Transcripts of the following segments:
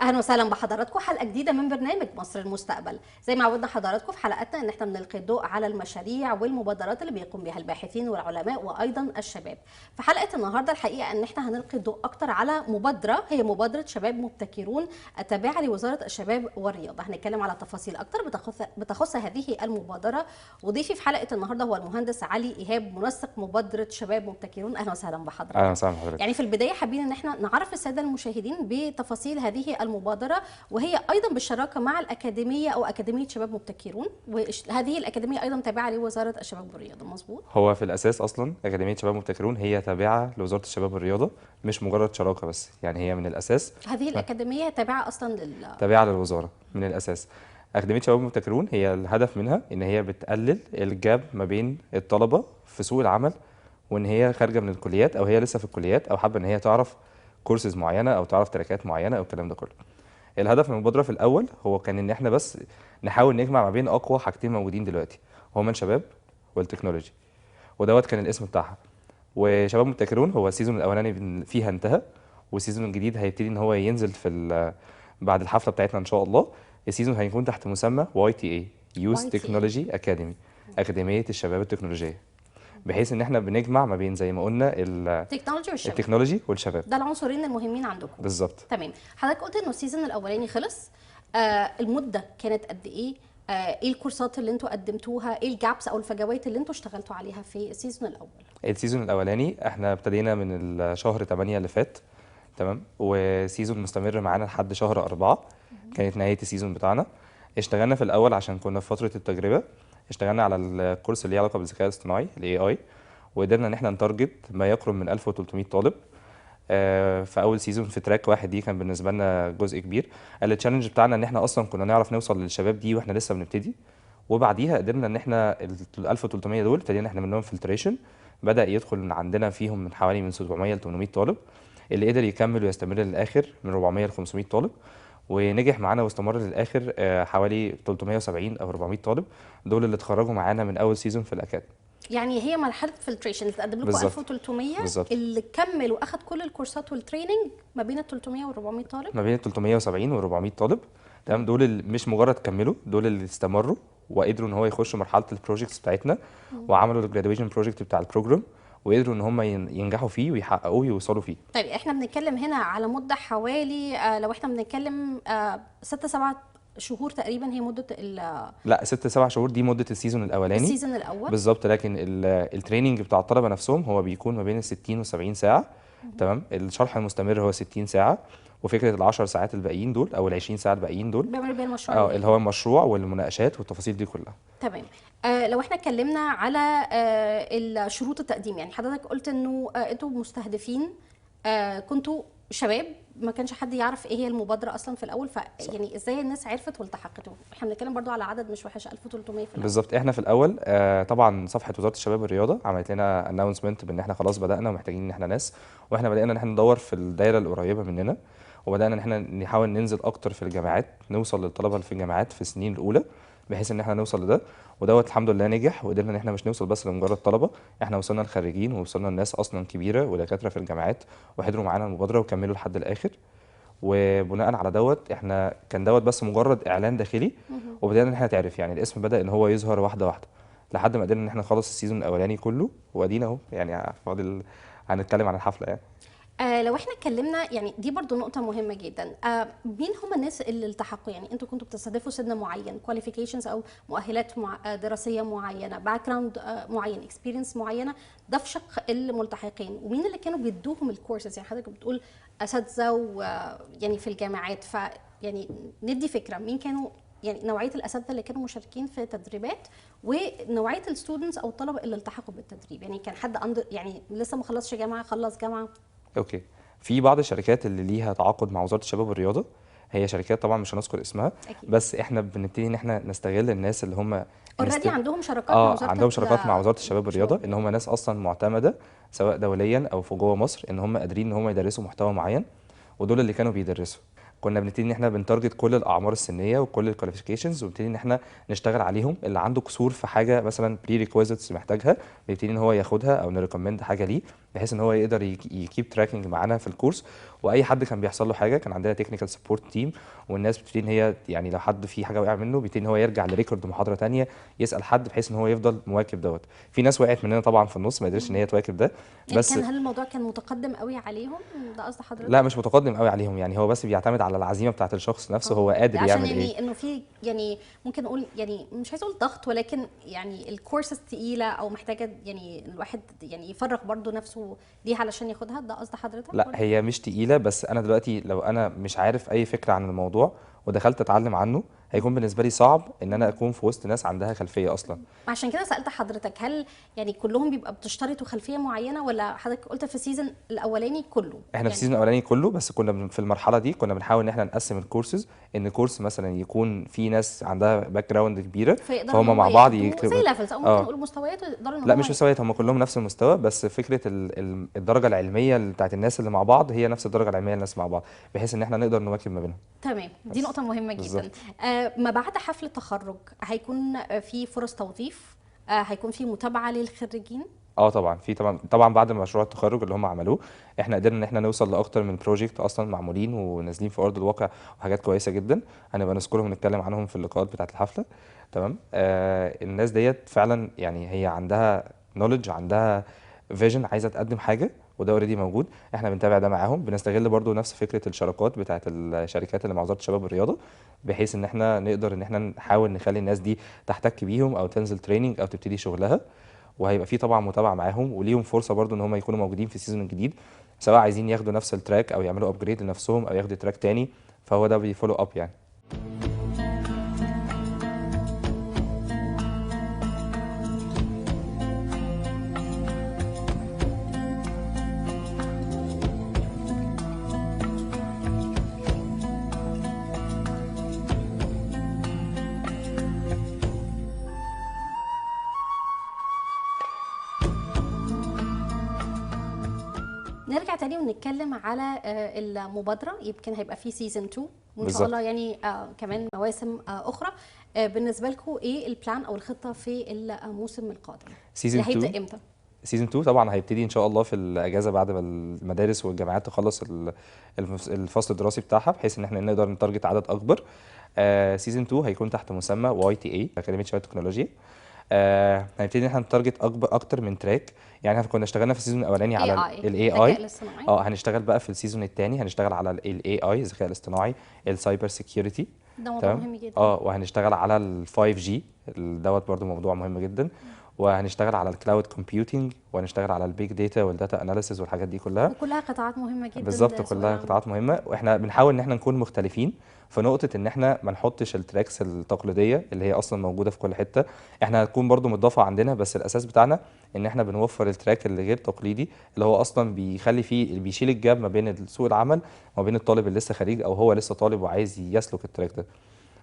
اهلا وسهلا بحضراتكم حلقه جديده من برنامج مصر المستقبل. زي ما عودنا حضراتكم في حلقاتنا ان احنا بنلقي الضوء على المشاريع والمبادرات اللي بيقوم بها الباحثين والعلماء وايضا الشباب. في حلقه النهارده الحقيقه ان احنا هنلقي الضوء اكتر على مبادره، هي مبادره شباب مبتكرون التابعه لوزاره الشباب والرياضه. هنتكلم على تفاصيل اكتر بتخص هذه المبادره، وضيفي في حلقه النهارده هو المهندس علي ايهاب، منسق مبادره شباب مبتكرون. اهلا وسهلا بحضرتك. اهلا وسهلا بحضرتك. يعني في البدايه حابين ان احنا نعرف الساده المشاهدين بتفاصيل هذه المبادره، وهي ايضا بالشراكه مع الاكاديميه او اكاديميه شباب مبتكرون، وهذه الاكاديميه ايضا تابعه لوزاره الشباب والرياضه، مظبوط؟ هو في الاساس اصلا اكاديميه شباب مبتكرون هي تابعه لوزاره الشباب والرياضه، مش مجرد شراكه بس، يعني هي من الاساس هذه الاكاديميه تابعه اصلا تابعه للوزاره من الاساس. اكاديميه شباب مبتكرون هي الهدف منها ان هي بتقلل الجاب ما بين الطلبه في سوق العمل، وان هي خارجه من الكليات او هي لسه في الكليات او حابه ان هي تعرف كورسز معينه او تعرف تراكات معينه او الكلام ده كله. الهدف من المبادره في الاول هو كان ان احنا بس نحاول نجمع ما بين اقوى حاجتين موجودين دلوقتي، هما الشباب والتكنولوجي، ودوت كان الاسم بتاعها. وشباب مبتكرون هو السيزون الاولاني فيها انتهى، والسيزون الجديد هيبتدي ان هو ينزل بعد الحفله بتاعتنا ان شاء الله. السيزون هيكون تحت مسمى YTA Youth Technology Academy، اكاديميه الشباب التكنولوجيه، بحيث ان احنا بنجمع ما بين زي ما قلنا التكنولوجي والشباب، ده العنصرين المهمين عندكم بالظبط. تمام. حضرتك قلت انه السيزون الاولاني خلص، المده كانت قد ايه؟ ايه الكورسات اللي انتوا قدمتوها؟ ايه الجابس او الفجوات اللي انتوا اشتغلتوا عليها في السيزون الاول؟ السيزون الاولاني احنا ابتدينا من الشهر 8 اللي فات، تمام، وسيزون مستمر معانا لحد شهر 4 كانت نهايه السيزون بتاعنا. اشتغلنا في الاول عشان كنا في فتره التجربه، اشتغلنا على الكورس اللي ليه علاقه بالذكاء الاصطناعي AI، وقدرنا ان احنا نتارجت ما يقرب من 1300 طالب في اول سيزون. في تراك واحد دي كان بالنسبه لنا جزء كبير. التشالنج بتاعنا ان احنا اصلا كنا نعرف نوصل للشباب دي واحنا لسه بنبتدي، وبعديها قدرنا ان احنا ال 1300 دول ابتدينا احنا منهم فلتريشن، بدا يدخل من عندنا فيهم من حوالي من 700 ل 800 طالب، اللي قدر يكمل ويستمر للاخر من 400 ل 500 طالب، ونجح معانا واستمر للاخر حوالي 370 او 400 طالب، دول اللي اتخرجوا معانا من اول سيزون في الاكاديمي. يعني هي مرحله فلتريشن اللي تقدم لكم 1300 بالزبط. اللي كمل واخد كل الكورسات والتريننج ما بين ال 300 وال 400 طالب، ما بين ال 370 وال 400 طالب، تمام. دول اللي مش مجرد كملوا، دول اللي استمروا وقدروا ان هو يخشوا مرحله البروجكتس بتاعتنا، وعملوا الجراديويشن بروجكت بتاع البروجرام، وقدروا ان هم ينجحوا فيه ويحققوه ويوصلوا فيه. طيب احنا بنتكلم هنا على مده حوالي لو احنا بنتكلم 6-7 شهور تقريبا هي مده لا 6-7 شهور دي مده السيزون الاولاني، السيزون الاول بالظبط. لكن التريننج بتاع الطلبه نفسهم هو بيكون ما بين ال 60 و 70 ساعه، تمام. الشرح المستمر هو 60 ساعه، وفكره ال 10 ساعات الباقيين دول او ال 20 ساعه الباقيين دول بيعملوا بيها المشروع اللي هو المشروع والمناقشات والتفاصيل دي كلها. تمام. لو احنا اتكلمنا على الشروط التقديم، يعني حضرتك قلت انه انتوا مستهدفين كنتوا شباب، ما كانش حد يعرف ايه هي المبادره اصلا في الاول، يعني ازاي الناس عرفت والتحقتوا؟ احنا بنتكلم برضو على عدد مش وحش، 1300 في الاول. بالظبط. احنا في الاول طبعا صفحه وزاره الشباب والرياضه عملت لنا اناونسمنت بان احنا خلاص بدانا ومحتاجين ان احنا ناس، واحنا بدانا ان احنا ندور في الدايره القريبه مننا، وبدانا ان احنا نحاول ننزل اكتر في الجامعات، نوصل للطلبه اللي في الجامعات في السنين الاولى، بحيث ان احنا نوصل لده. ودوت الحمد لله نجح، وقدرنا ان احنا مش نوصل بس لمجرد طلبه، احنا وصلنا لخريجين ووصلنا لناس اصلا كبيره ودكاتره في الجامعات وحضروا معانا المبادره وكملوا لحد الاخر. وبناء على دوت احنا كان دوت بس مجرد اعلان داخلي، وبدانا ان احنا نتعرف، يعني الاسم بدا ان هو يظهر واحده واحده لحد ما قدرنا ان احنا نخلص السيزون الاولاني كله، وادينا اهو يعني فاضل هنتكلم عن الحفله يعني. لو احنا اتكلمنا، يعني دي برضو نقطة مهمة جدا، مين هم الناس اللي التحقوا؟ يعني انتوا كنتوا بتستهدفوا سن معين، كواليفيكيشنز او مؤهلات دراسية معينة، باك جراوند معين، اكسبيرينس معينة، ده في شق الملتحقين. ومين اللي كانوا بيدوهم الكورسز؟ يعني حضرتك بتقول اساتذة يعني في الجامعات، يعني ندي فكرة مين كانوا، يعني نوعيه الاساتذه اللي كانوا مشاركين في تدريبات، ونوعيه الستودنتس او الطلبه اللي التحقوا بالتدريب. يعني كان حد يعني لسه ما خلصش جامعه، خلص جامعه؟ اوكي. في بعض الشركات اللي ليها تعاقد مع وزاره الشباب والرياضه، هي شركات طبعا مش هنذكر اسمها أكيد. بس احنا بنبتدي ان احنا نستغل الناس اللي هم اوريدي عندهم شراكات مع وزاره عندهم شراكات مع وزاره الشباب والرياضه، ان هم ناس اصلا معتمده سواء دوليا او في جوه مصر، ان هم قادرين ان هم يدرسوا محتوى معين، ودول اللي كانوا بيدرسوا. كنا بنبتدي ان احنا بنتارجت كل الاعمار السنيه وكل الكواليفيكيشنز، ونبتدي ان احنا نشتغل عليهم. اللي عنده قصور في حاجه مثلا بري ريكويزيتس محتاجها، بيبتدي ان هو ياخدها او نريكومند حاجه ليه، بحيث ان هو يقدر يكيب تراكنج معانا في الكورس. واي حد كان بيحصل له حاجه كان عندنا تكنيكال سبورت تيم، والناس بتبتدي ان هي يعني لو حد في حاجه وقع منه بيبتدي ان هو يرجع لريكورد محاضره تانية يسال حد، بحيث ان هو يفضل مواكب دوت. في ناس وقعت مننا طبعا في النص ما قدرتش ان هي تواكب ده. يعني بس هل الموضوع كان متقدم قوي عليهم؟ ده قصد لا، حضرتك؟ مش متقدم قوي عليهم، يعني هو بس بيعتمد على العزيمه بتاعه الشخص نفسه، هو قادر عشان يعمل ايه. يعني انه في يعني ممكن نقول يعني مش عايزه اقول ضغط، ولكن يعني الكورسز تقيله او محتاجه يعني الواحد يعني يفرغ برضو نفسه ليها علشان ياخدها. ده قصد حضرتك لا، ولا؟ هي مش تقيله، بس انا دلوقتي لو انا مش عارف اي فكره عن الموضوع ودخلت اتعلم عنه، هيكون بالنسبه لي صعب ان انا اكون في وسط ناس عندها خلفيه اصلا. عشان كده سألت حضرتك هل يعني كلهم بيبقى بتشترطوا خلفية معينة، ولا حضرتك قلت في السيزون الأولاني كله احنا في يعني؟ السيزون الاولاني كله، بس كنا في المرحله دي كنا بنحاول ان احنا نقسم الكورسز، ان كورس مثلا يكون في ناس عندها باك جراوند كبيره، فيقدروا ان فهم هم مع بعض ياخدوه زي ليفلز، او ممكن اه. نقول مستويات، ويقدروا ان لا، هم مش مستويات، هم كلهم نفس المستوى، بس فكره الدرجه العلميه بتاعت الناس اللي مع بعض هي نفس الدرجه العلميه للناس مع بعض، بحيث ان احنا نقدر نواكب ما بينهم. تمام. دي بس نقطة مهمة جدا. بالظبط. ما بعد حفل التخرج هيكون في فرص توظيف؟ هيكون في متابعة للخريجين؟ اه طبعا، في طبعا بعد مشروع التخرج اللي هم عملوه، احنا قدرنا ان احنا نوصل لاكتر من بروجكت اصلا معمولين ونازلين في ارض الواقع، وحاجات كويسه جدا هنبقى نذكرهم ونتكلم عنهم في اللقاءات بتاعه الحفله. تمام. الناس ديت فعلا يعني هي عندها نوليدج، عندها فيجن، عايزه تقدم حاجه، وده اوريدي موجود. احنا بنتابع ده معاهم، بنستغل برضو نفس فكره الشراكات بتاعه الشركات اللي مع وزاره الشباب والرياضه، بحيث ان احنا نقدر ان احنا نحاول نخلي الناس دي تحتك بيهم او تنزل تريننج او تبتدي شغلها. وهيبقى في طبعا متابعه معاهم، وليهم فرصه برضو ان هم يكونوا موجودين في السيزون الجديد، سواء عايزين ياخدوا نفس التراك او يعملوا ابجريد لنفسهم او ياخدوا تراك تاني، فهو ده بيفولو اب يعني. نرجع تاني ونتكلم على المبادرة. يمكن هيبقى في سيزون 2 وان شاء الله بالظبط. يعني كمان مواسم اخرى. بالنسبة لكم ايه البلان او الخطة في الموسم القادم؟ سيزون يعني 2 هيبدأ امتى؟ سيزون 2 طبعا هيبتدي ان شاء الله في الاجازه بعد ما المدارس والجامعات تخلص الفصل الدراسي بتاعها، بحيث ان احنا نقدر نتارجت عدد اكبر. سيزون 2 هيكون تحت مسمى واي تي اي، اكاديميه شباب التكنولوجيا. هنبتدي ان احنا نتارجت اكتر من تراك. يعني احنا كنا اشتغلنا في السيزون الاولاني اي على اي الاي الذكاء اي. الاصطناعي. اه، هنشتغل بقى في السيزون الثاني هنشتغل على الاي اي، الذكاء الاصطناعي، السايبر سيكيورتي. ده موضوع تمام. مهم جدا. اه، وهنشتغل على ال 5 جي دوت برضو موضوع مهم جدا. وهنشتغل على الكلاود كومبيوتنج، وهنشتغل على البيج داتا والداتا اناليسيز والحاجات دي كلها. وكلها قطاعات مهمة جدا بالظبط، لسوق كلها العمل. قطاعات مهمه، واحنا بنحاول ان احنا نكون مختلفين في نقطه ان احنا ما نحطش التراكس التقليديه اللي هي اصلا موجوده في كل حته. احنا هتكون برضو متضافه عندنا، بس الاساس بتاعنا ان احنا بنوفر التراك اللي غير تقليدي، اللي هو اصلا بيخلي فيه اللي بيشيل الجاب ما بين سوق العمل وما بين الطالب اللي لسه خريج او هو لسه طالب وعايز يسلك التراك ده.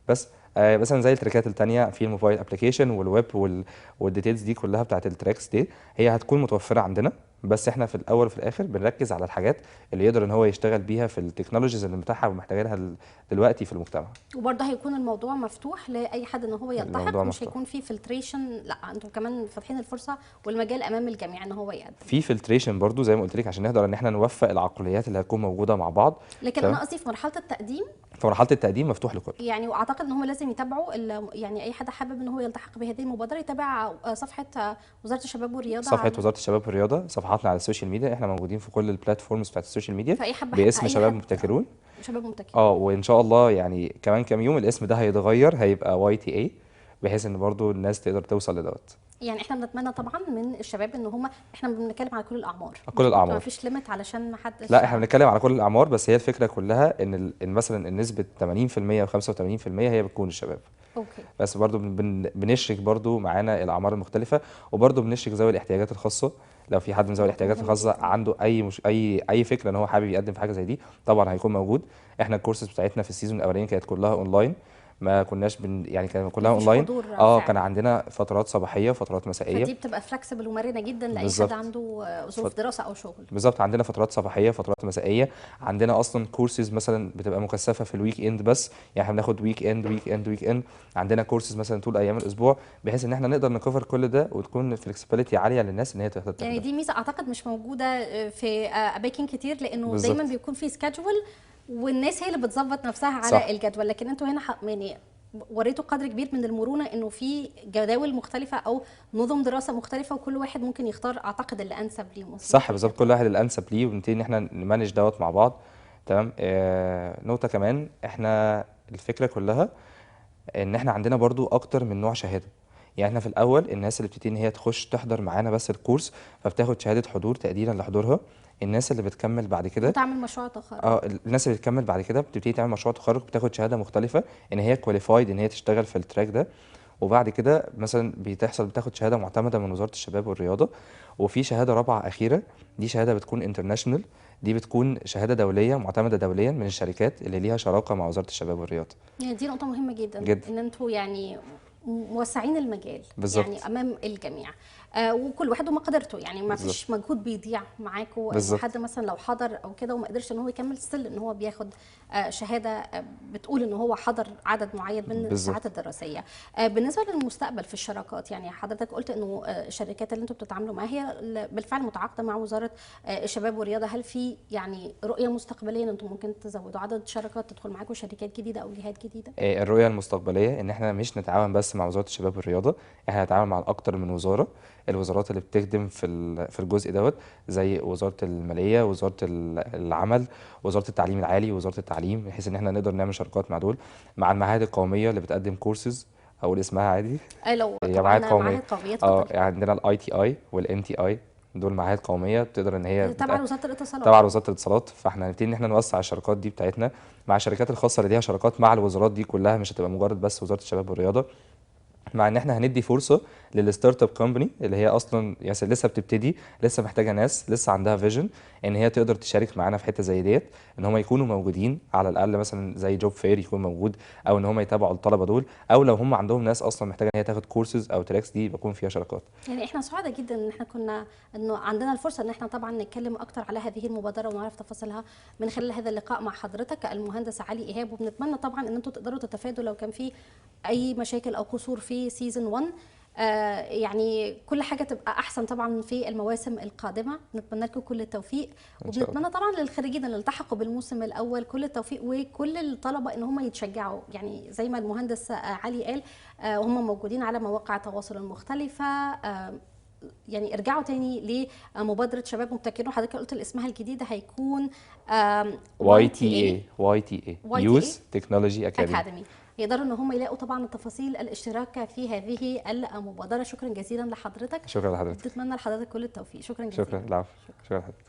بس مثلا زي التراكات التانية في الموبايل ابلكيشن والويب والديتيلز دي كلها بتاعت التراكس دي، هي هتكون متوفرة عندنا. بس احنا في الاول وفي الاخر بنركز على الحاجات اللي يقدر ان هو يشتغل بيها في التكنولوجيز اللي متاحة ومحتاجينها دلوقتي في المجتمع. وبرضه هيكون الموضوع مفتوح لاي حد ان هو الموضوع يلتحق، مش مفتوح. هيكون فيه فلتريشن، لا انتوا كمان فاتحين الفرصه والمجال امام الجميع ان هو يقدم. في فلتريشن برضو زي ما قلت لك، عشان نقدر ان احنا نوفق العقليات اللي هتكون موجودة مع بعض. لكن تمام. انا قصدي في مرحله التقديم. في مرحلة التقديم مفتوح لكل. يعني واعتقد ان هم لازم يتابعوا يعني اي حد حابب ان هو يلتحق بهذه المبادره يتابع صفحه وزاره الشباب والرياضه صفحة على. وزارة الشباب والرياضة، صفحاتنا على السوشيال ميديا، احنا موجودين في كل البلاتفورمز بتاعت السوشيال ميديا فاي حد باسم اي شباب حد مبتكرون. شباب مبتكرين. اه، وان شاء الله يعني كمان كام يوم الاسم ده هيتغير، هيبقى واي تي اي، بحيث ان برضو الناس تقدر توصل لدوت. يعني احنا بنتمنى طبعا من الشباب ان هم، احنا بنتكلم على كل الاعمار كل مظبوط، ما الاعمار. فيش ليميت علشان ما حدش. لا، احنا بنتكلم على كل الاعمار، بس هي الفكره كلها ان إن مثلا النسبه 80% و85% هي بتكون الشباب. اوكي. بس برضو بنشرك برضو معانا الاعمار المختلفه، وبرضو بنشرك ذوي الاحتياجات الخاصه. لو في حد من ذوي نقطه الاحتياجات مهمه الخاصه جدا. عنده اي فكره ان هو حابب يقدم في حاجه زي دي، طبعا هيكون موجود. احنا الكورسز بتاعتنا في السيزون الاولاني كانت كلها اونلاين، ما كناش يعني كان كلها مفيش اونلاين. حضور كان فعلي، عندنا فترات صباحيه وفترات مسائيه. فدي بتبقى فلكسبل ومرنه جدا لاي حد بالظبط. عنده ف- ظروف دراسه او شغل. بالظبط، عندنا فترات صباحيه فترات مسائيه. عندنا اصلا كورسز مثلا بتبقى مكثفه في الويك اند بس، يعني احنا بناخد ويك اند. عندنا كورسز مثلا طول ايام الاسبوع، بحيث ان احنا نقدر نكفر كل ده وتكون الفلكسبيليتي عاليه للناس ان هي تقدر يعني تحضر. دي ميزه اعتقد مش موجوده في اماكن كتير، لانه دايما بالظبط. بيكون في سكادجول والناس هي اللي بتظبط نفسها صح. على الجدول، لكن انتوا هنا يعني وريتوا قدر كبير من المرونه، انه في جداول مختلفه او نظم دراسه مختلفه، وكل واحد ممكن يختار اعتقد اللي انسب ليه. صح مظبوط ولا بالظبط، كل واحد الانسب ليه، ونبتدي ان احنا نمانج دوت مع بعض. تمام. نقطه كمان، احنا الفكره كلها ان احنا عندنا برضو اكتر من نوع شهاده. يعني احنا في الاول الناس اللي بتبتدي ان هي تخش تحضر معانا بس الكورس، فبتاخد شهاده حضور تقديرا لحضورها. الناس اللي بتكمل بعد كده، وتعمل مشروع تخرج؟ الناس اللي بتكمل بعد كده بتبتدي تعمل مشروع تخرج، بتاخد شهاده مختلفه ان هي كواليفايد ان هي تشتغل في التراك ده. وبعد كده مثلا بتاخد شهاده معتمده من وزاره الشباب والرياضه. وفي شهاده رابعه اخيره، دي شهاده بتكون انترناشونال، دي بتكون شهاده دوليه معتمده دوليا من الشركات اللي ليها شراكه مع وزاره الشباب والرياضه. يعني دي نقطة مهمة جدا، جدا. ان انتوا يعني موسعين المجال يعني بالظبط. امام الجميع. وكل واحد ومقدرته، يعني ما بالظبط. فيش مجهود بيضيع معاكم، انه بالظبط. حد مثلا لو حضر او كده وما قدرش ان هو يكمل ستيل ان هو بياخد شهادة بتقول ان هو حضر عدد معين من الساعات بالظبط. الدراسية. بالنسبة للمستقبل في الشراكات، يعني حضرتك قلت انه الشركات اللي انتوا بتتعاملوا معاها هي بالفعل متعاقدة مع وزارة الشباب والرياضة. هل في يعني رؤية مستقبلية ان انتم ممكن تزودوا عدد شراكات، تدخل معاكم شركات جديدة او جهات جديدة؟ الرؤية المستقبلية إن إحنا مش نتعاون بس مع وزارة الشباب والرياضة، إحنا نتعاون مع أكتر من وزارة. الوزارات اللي بتخدم في الجزء دوت، زي وزارة المالية، وزارة العمل، وزارة التعليم العالي، وزارة التعليم، بحيث إن إحنا نقدر نعمل شراكات مع دول، مع المعاهد القومية اللي بتقدم كورسز. أقول اسمها عادي. لو هي معاهد طبعا قومية. معاهد قومية اتفضل. يعني عندنا الاي تي اي والام تي اي، دول معاهد قومية بتقدر إن هي تبع وزارة الاتصالات. تبع وزاره الاتصالات. فاحنا هنبتدي ان احنا نوسع الشراكات دي بتاعتنا مع الشركات الخاصه اللي ليها شراكات مع الوزارات دي كلها، مش هتبقى مجرد بس وزاره الشباب والرياضه. مع ان احنا هندي فرصه للستارت اب كومباني اللي هي اصلا يعني لسه بتبتدي، لسه محتاجه ناس لسه عندها فيجن ان هي تقدر تشارك معانا في حته زي ديت، ان هم يكونوا موجودين على الاقل مثلا زي جوب فير يكون موجود، او ان هم يتابعوا الطلبه دول، او لو هم عندهم ناس اصلا محتاجه ان هي تاخد كورسز او تراكس، دي بيكون فيها شراكات. يعني احنا سعداء جدا ان احنا كنا انه عندنا الفرصه ان احنا طبعا نتكلم اكتر على هذه المبادره ونعرف تفاصيلها من خلال هذا اللقاء مع حضرتك المهندس علي ايهاب. وبنتمنى طبعا ان انتم تقدروا تتفادوا لو كان في اي مشاكل او قصور في سيزون 1. يعني كل حاجه تبقى احسن طبعا في المواسم القادمه. نتمنى لكم كل التوفيق، ان شاء الله. وبنتمنى طبعا للخريجين اللي التحقوا بالموسم الاول كل التوفيق، وكل الطلبه ان هم يتشجعوا، يعني زي ما المهندس علي قال وهم موجودين على مواقع التواصل المختلفه. يعني ارجعوا تاني لمبادره شباب مبتكرون، حضرتك قلت اسمها الجديده هيكون واي تي اي يوث تكنولوجي اكاديمي. اكاديمي. يقدروا ان هم يلاقوا طبعا التفاصيل الاشتراك في هذه المبادره. شكرا جزيلا لحضرتك. شكرا لحضرتك. بتمنى لحضرتك كل التوفيق. شكرا جزيلا. شكرا، العفو. شكرا لحضرتك.